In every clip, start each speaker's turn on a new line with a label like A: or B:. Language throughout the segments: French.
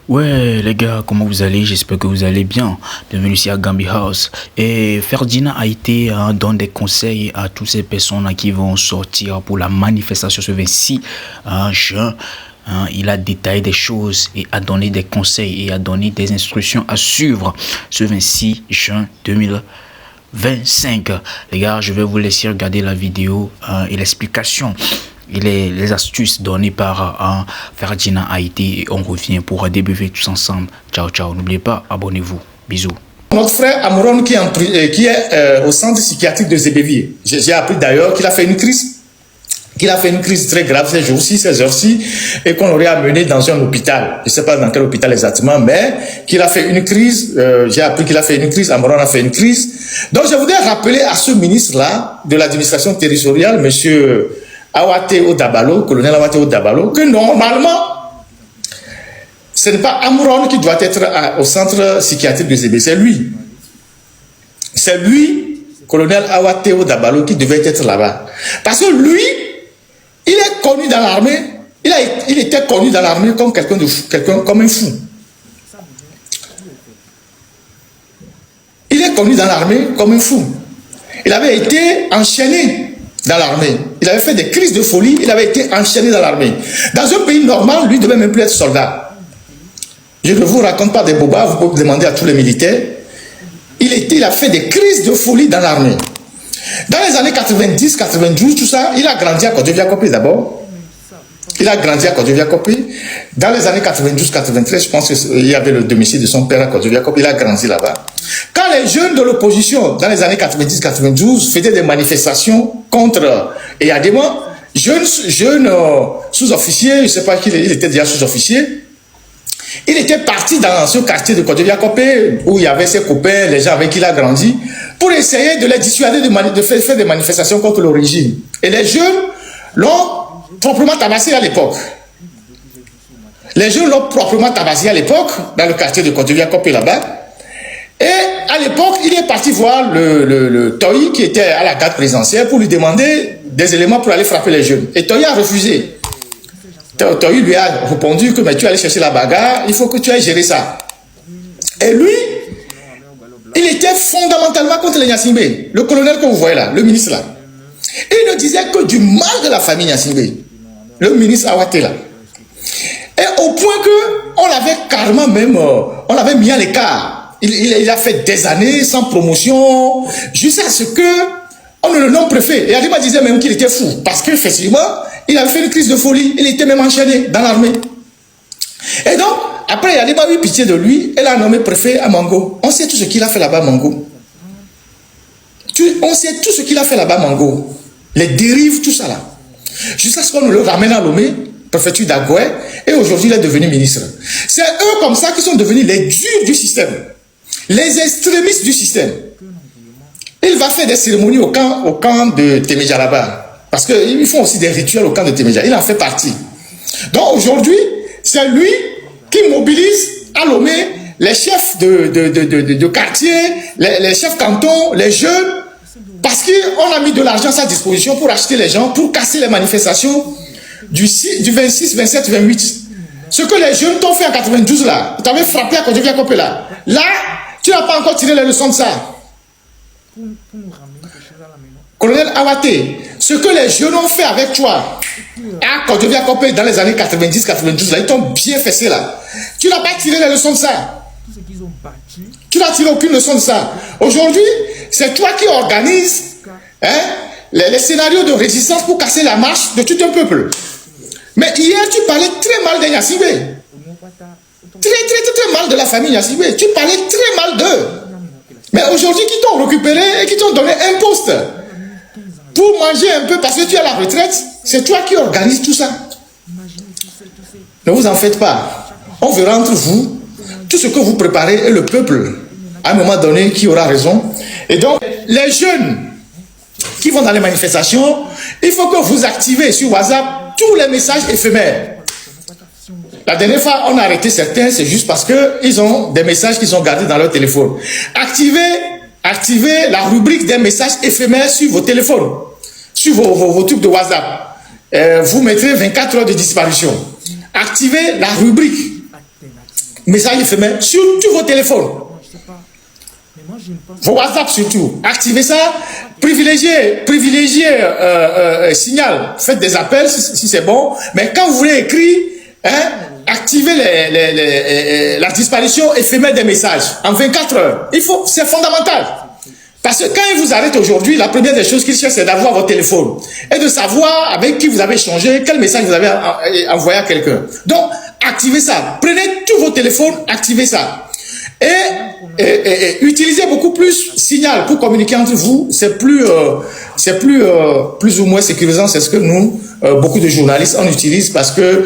A: Ouais les gars, comment vous allez? J'espère que vous allez bien. Bienvenue ici à Gambi House. Et Ferdinand a été donne des conseils à toutes ces personnes qui vont sortir pour la manifestation ce 26 juin. Il a détaillé des choses et a donné des conseils et a donné des instructions à suivre ce 26 juin 2025. Les gars, je vais vous laisser regarder la vidéo et l'explication et les astuces données par Ferdinand Haïti et on revient pour débriefer tous ensemble. Ciao, ciao. N'oubliez pas, abonnez-vous. Bisous.
B: Notre frère Amouron qui est au centre psychiatrique de Zébévier. J'ai appris d'ailleurs qu'il a fait une crise. Qu'il a fait une crise très grave ces jours-ci, ces heures-ci, et qu'on l'aurait amené dans un hôpital. Je ne sais pas dans quel hôpital exactement, mais qu'il a fait une crise. J'ai appris qu'il a fait une crise. Amouron a fait une crise. Donc je voudrais rappeler à ce ministre-là de l'administration territoriale, monsieur Awate Odabalo, colonel Awate Odabalo, que normalement, ce n'est pas Amouron qui doit être au centre psychiatrique de Zébé, c'est lui. C'est lui, colonel Awate Odabalo, qui devait être là-bas. Parce que lui, il est connu dans l'armée, il était connu dans l'armée comme quelqu'un de fou, comme un fou. Il est connu dans l'armée comme un fou. Il avait été enchaîné dans l'armée. Il avait fait des crises de folie, il avait été enchaîné dans l'armée. Dans un pays normal, lui ne devait même plus être soldat. Je ne vous raconte pas des bobas, vous pouvez demander à tous les militaires. Il a fait des crises de folie dans l'armée. Dans les années 90, 92, tout ça, il a grandi à Kodjo-Viakopi d'abord. Il a grandi à Kodjo-Viakopi. Dans les années 92, 93, je pense qu'il y avait le domicile de son père à Kodjo-Viakopi. Il a grandi là-bas. Quand les jeunes de l'opposition, dans les années 90, 92, faisaient des manifestations contre Eyadema, jeunes sous-officiers, je ne sais pas qu'il était déjà sous-officier, il était parti dans ce quartier de Kodjo-Viakopi où il y avait ses copains, les gens avec qui il a grandi, pour essayer de les dissuader de faire des manifestations contre le régime. Et les jeunes l'ont proprement tabassé à l'époque. Les jeunes l'ont proprement tabassé à l'époque, dans le quartier de Kodjo-Viakopi là-bas. Et à l'époque, il est parti voir le Toyi qui était à la garde présidentielle pour lui demander des éléments pour aller frapper les jeunes. Et Toyi a refusé. Toyi lui a répondu que mais tu allais chercher la bagarre, il faut que tu ailles gérer ça. Et lui, il était fondamentalement contre les Gnassingbé, le colonel que vous voyez là, le ministre là. Et il ne disait que du mal de la famille Gnassingbé, le ministre Awate là. Et au point qu'on l'avait carrément même, on l'avait mis à l'écart. Il a fait des années sans promotion, jusqu'à ce que on le nomme préfet. Et Adima disait même qu'il était fou, parce qu'effectivement, il avait fait une crise de folie, il était même enchaîné dans l'armée. Et donc, après, Adima a eu pitié de lui, elle a nommé préfet à Mango. On sait tout ce qu'il a fait là-bas, Mango. On sait tout ce qu'il a fait là-bas, Mango. Les dérives, tout ça là. Jusqu'à ce qu'on le ramène à Lomé, préfecture d'Agoué, et aujourd'hui il est devenu ministre. C'est eux comme ça qui sont devenus les durs du système. Les extrémistes du système. Il va faire des cérémonies au camp de Téméja là-bas. Parce qu'ils font aussi des rituels au camp de Téméja. Il en fait partie. Donc aujourd'hui, c'est lui qui mobilise à Lomé les chefs de quartier, les chefs cantons, les jeunes, parce qu'on a mis de l'argent à sa disposition pour acheter les gens, pour casser les manifestations du 26, 27, 28. Ce que les jeunes t'ont fait en 92 là, tu t'avais frappé à Kodjo-Viakopi là. Là, tu n'as pas encore tiré les leçons de ça. Colonel Awate, ce que les jeunes ont fait avec toi à Kodjo-Viakopi dans les années 90, 92 là, ils t'ont bien fessé là. Tu n'as pas tiré les leçons de ça. Tu n'as tiré aucune leçon de ça. Aujourd'hui, c'est toi qui organises les scénarios de résistance pour casser la marche de tout un peuple. Mais hier, tu parlais très mal des Gnassingbé. Très mal de la famille Gnassingbé. Tu parlais très mal d'eux. Mais aujourd'hui, qui t'ont récupéré et qui t'ont donné un poste pour manger un peu parce que tu es à la retraite, c'est toi qui organises tout ça. Ne vous en faites pas. On verra entre vous tout ce que vous préparez et le peuple, à un moment donné, qui aura raison. Et donc, les jeunes qui vont dans les manifestations, il faut que vous activez sur WhatsApp tous les messages éphémères. La dernière fois, on a arrêté certains, c'est juste parce qu'ils ont des messages qu'ils ont gardés dans leur téléphone. Activez la rubrique des messages éphémères sur vos téléphones, sur vos trucs de WhatsApp. Vous mettrez 24 heures de disparition. Activez la rubrique messages éphémères sur tous vos téléphones. Vos WhatsApp surtout. Activez ça. Privilégiez Signal. Faites des appels si c'est bon. Mais quand vous voulez écrire, hein, activez la disparition éphémère des messages en 24 heures. C'est fondamental. Parce que quand il vous arrête aujourd'hui, la première des choses qu'il cherche, c'est d'avoir votre téléphone et de savoir avec qui vous avez échangé, quel message vous avez envoyé à quelqu'un. Donc, activez ça. Prenez tous vos téléphones, activez ça. Et utilisez beaucoup plus Signal pour communiquer entre vous. C'est plus ou moins sécurisant. C'est ce que nous, beaucoup de journalistes, on utilise parce que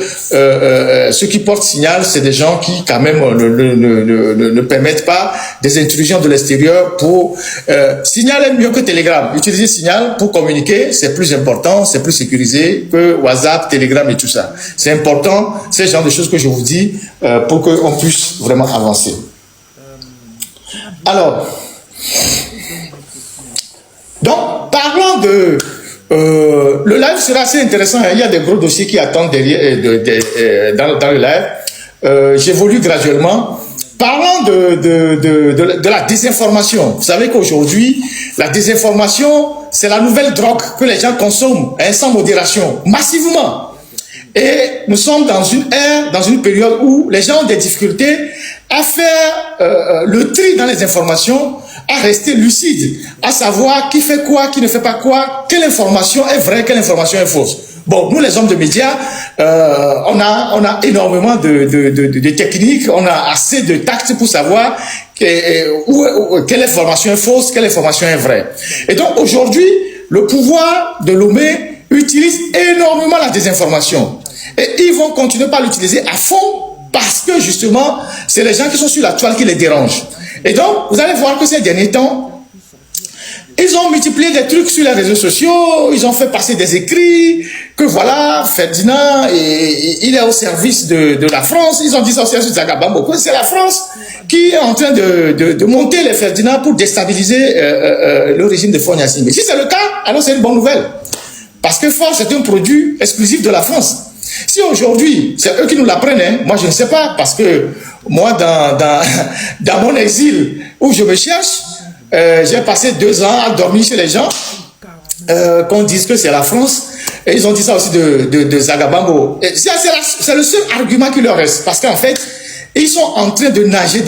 B: ceux qui portent Signal, c'est des gens qui quand même ne permettent pas des intrusions de l'extérieur. Signal est mieux que Telegram. Utilisez Signal pour communiquer, c'est plus important, c'est plus sécurisé que WhatsApp, Telegram et tout ça. C'est important, c'est le genre de choses que je vous dis pour qu'on puisse vraiment avancer. Alors, donc, parlons de... le live sera assez intéressant. Il y a des gros dossiers qui attendent derrière, dans le live. J'évolue graduellement. Parlons de la désinformation. Vous savez qu'aujourd'hui, la désinformation, c'est la nouvelle drogue que les gens consomment sans modération, massivement. Et nous sommes dans une ère, dans une période où les gens ont des difficultés à faire le tri dans les informations, à rester lucide, à savoir qui fait quoi, qui ne fait pas quoi, quelle information est vraie, quelle information est fausse. Bon, nous les hommes de médias, on a énormément de techniques, on a assez de tact pour savoir quelle information est fausse, quelle information est vraie. Et donc aujourd'hui, le pouvoir de Lomé utilise énormément la désinformation. Et ils vont continuer par l'utiliser à fond parce que justement, c'est les gens qui sont sur la toile qui les dérangent. Et donc, vous allez voir que ces derniers temps, ils ont multiplié des trucs sur les réseaux sociaux, ils ont fait passer des écrits, que voilà, Ferdinand, il est au service de la France, ils ont dit ça au service de Zagabambo, que c'est la France qui est en train de monter les Ferdinand pour déstabiliser le régime de Faure Gnassingbé. Si c'est le cas, alors c'est une bonne nouvelle. Parce que Faure, c'est un produit exclusif de la France. Si aujourd'hui, c'est eux qui nous l'apprennent, hein, moi je ne sais pas, parce que moi, dans mon exil où je me cherche, j'ai passé 2 ans à dormir chez les gens, qu'on dise que c'est la France, et ils ont dit ça aussi de Zagabambo. C'est le seul argument qui leur reste, parce qu'en fait, ils sont en train de nager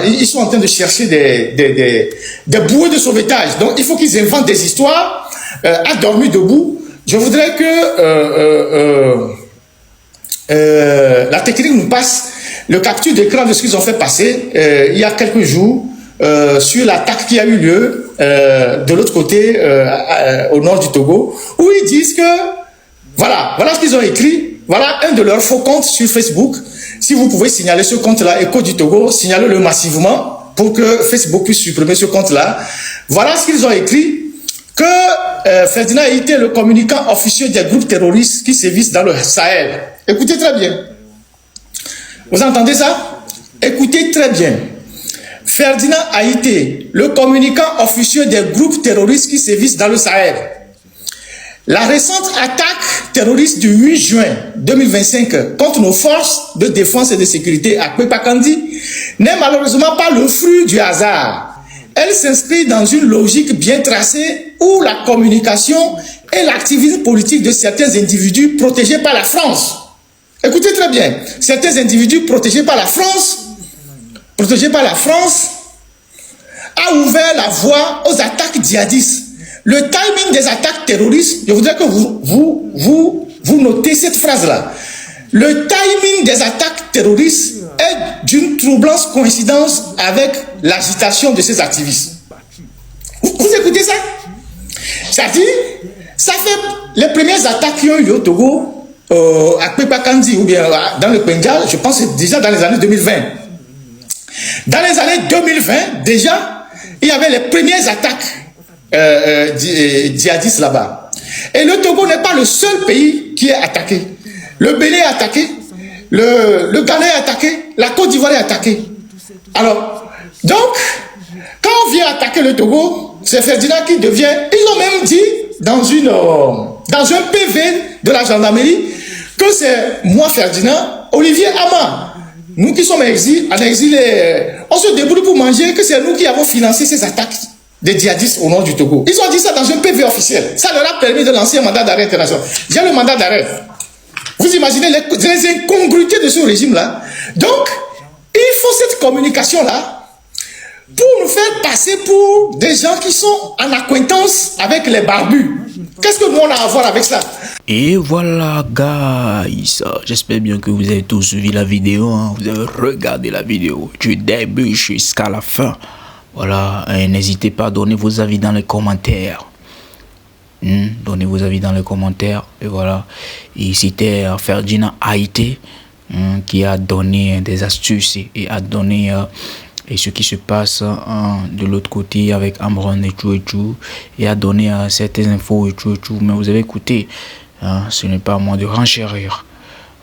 B: ils sont en train de chercher des bouées de sauvetage. Donc il faut qu'ils inventent des histoires à dormir debout. Je voudrais que la technique nous passe le capture d'écran de ce qu'ils ont fait passer il y a quelques jours sur l'attaque qui a eu lieu de l'autre côté au nord du Togo, où ils disent que voilà ce qu'ils ont écrit, voilà un de leurs faux comptes sur Facebook. Si vous pouvez signaler ce compte-là, Écho du Togo, signalez-le massivement pour que Facebook puisse supprimer ce compte-là. Voilà ce qu'ils ont écrit, que Ferdinand a été le communicant officieux des groupes terroristes qui sévissent dans le Sahel. Écoutez très bien. Vous entendez ça? Écoutez très bien. Ferdinand a été le communicant officieux des groupes terroristes qui sévissent dans le Sahel. La récente attaque terroriste du 8 juin 2025 contre nos forces de défense et de sécurité à Kwepakandi n'est malheureusement pas le fruit du hasard. Elle s'inscrit dans une logique bien tracée où la communication et l'activisme politique de certains individus protégés par la France. Écoutez très bien, certains individus protégés par la France a ouvert la voie aux attaques djihadistes. Le timing des attaques terroristes, je voudrais que vous notez cette phrase-là. Le timing des attaques terroristes est d'une troublante coïncidence avec l'agitation de ces activistes. Vous écoutez ça? C'est-à-dire, ça fait les premières attaques qui ont eu au Togo, à Kwepakandi ou bien dans le Pendjal, je pense que c'est déjà dans les années 2020. Dans les années 2020, déjà, il y avait les premières attaques djihadistes là-bas. Et le Togo n'est pas le seul pays qui est attaqué. Le Bénin est attaqué, le Ghana est attaqué, la Côte d'Ivoire est attaquée. Alors, donc, quand on vient attaquer le Togo, c'est Ferdinand qui devient... Ils ont même dit dans un PV de la gendarmerie que c'est moi, Ferdinand, Olivier Ama, nous qui sommes en exil, on se débrouille pour manger, que c'est nous qui avons financé ces attaques des djihadistes au nord du Togo. Ils ont dit ça dans un PV officiel. Ça leur a permis de lancer un mandat d'arrêt international. J'ai le mandat d'arrêt. Vous imaginez les incongruités de ce régime-là. Donc, il faut cette communication-là pour nous faire passer pour des gens qui sont en acquaintance avec les barbus. Qu'est-ce que nous on a à voir avec ça?
A: Et voilà, guys, j'espère bien que vous avez tous suivi la vidéo, hein. Vous avez regardé la vidéo du début jusqu'à la fin. Voilà, n'hésitez pas à donner vos avis dans les commentaires. Donnez vos avis dans les commentaires. Et voilà, et c'était Ferdinand Haïté qui a donné des astuces et a donné et ce qui se passe de l'autre côté avec Amron et tout, et a donné certaines infos et tout. Mais vous avez écouté, ce n'est pas à moi de renchérir.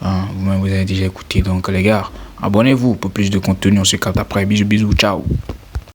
A: Vous-même vous avez déjà écouté. Donc les gars, abonnez-vous pour plus de contenu. On se capte après. Bisous, bisous, ciao.